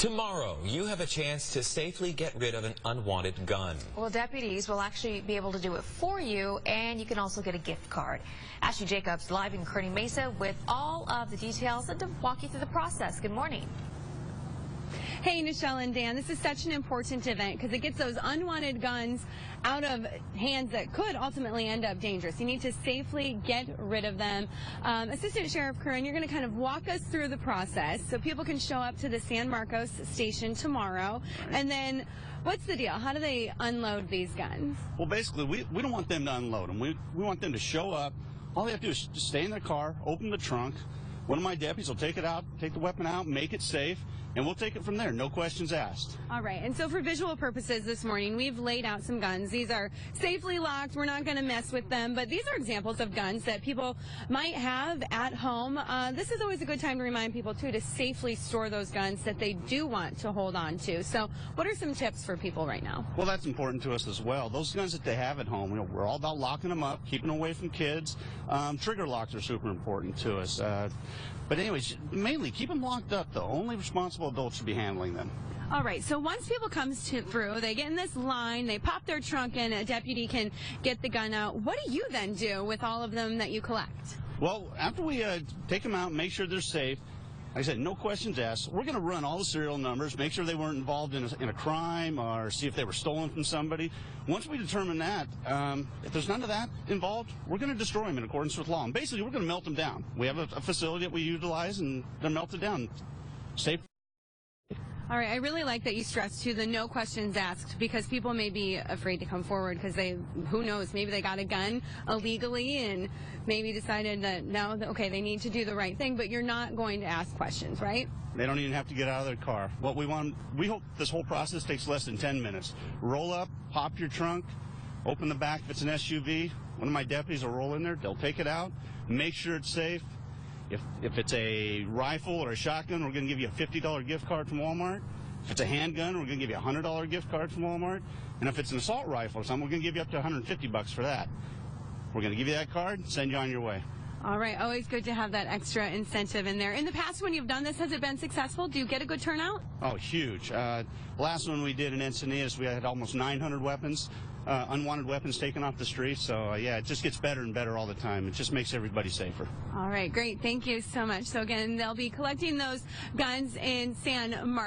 Tomorrow, you have a chance to safely get rid of an unwanted gun. Well, deputies will actually be able to do it for you, and you can also get a gift card. Ashley Jacobs live in Kearney Mesa with all of the details and to walk you through the process. Good morning. Hey, Nichelle and Dan, this is such an important event because it gets those unwanted guns out of hands that could ultimately end up dangerous. You need to safely get rid of them. Assistant Sheriff Curran, you're going to kind of walk us through the process so people can show up to the San Marcos station tomorrow. Right. And then what's the deal? How do they unload these guns? Well, basically, we don't want them to unload them. We want them to show up. All they have to do is just stay in their car, open the trunk. One of my deputies will take it out, take the weapon out, make it safe, and we'll take it from there. No questions asked. All right. And so for visual purposes this morning, we've laid out some guns. These are safely locked. We're not going to mess with them. But these are examples of guns that people might have at home. This is always a good time to remind people, too, to safely store those guns that they do want to hold on to. So what are some tips for people right now? Well, that's important to us as well. Those guns that they have at home, we're all about locking them up, keeping them away from kids. Trigger locks are super important to us. But anyways, mainly keep them locked up, though. Only responsible adults should be handling them. All right, so once people come through, they get in this line, they pop their trunk in, a deputy can get the gun out. What do you then do with all of them that you collect? Well, after we take them out and make sure they're safe, like I said, no questions asked. We're going to run all the serial numbers, make sure they weren't involved in a crime or see if they were stolen from somebody. Once we determine that, if there's none of that involved, we're going to destroy them in accordance with law. And basically, we're going to melt them down. We have a facility that we utilize, and they're melted down. Safe. All right, I really like that you stressed to the no questions asked because people may be afraid to come forward because who knows, maybe they got a gun illegally and maybe decided that no, okay, they need to do the right thing, but you're not going to ask questions, right? They don't even have to get out of their car. What we hope this whole process takes less than 10 minutes. Roll up, pop your trunk, open the back if it's an SUV. One of my deputies will roll in there, they'll take it out, make sure it's safe. If it's a rifle or a shotgun, we're going to give you a $50 gift card from Walmart. If it's a handgun, we're going to give you a $100 gift card from Walmart. And if it's an assault rifle or something, we're going to give you up to $150 for that. We're going to give you that card, send you on your way. All right, always good to have that extra incentive in there. In the past, when you've done this, has it been successful? Do you get a good turnout? Oh, huge. Last one we did in Encinitas, we had almost 900 weapons, unwanted weapons taken off the street. So, yeah, it just gets better and better all the time. It just makes everybody safer. All right, great. Thank you so much. So, again, they'll be collecting those guns in San Marcos.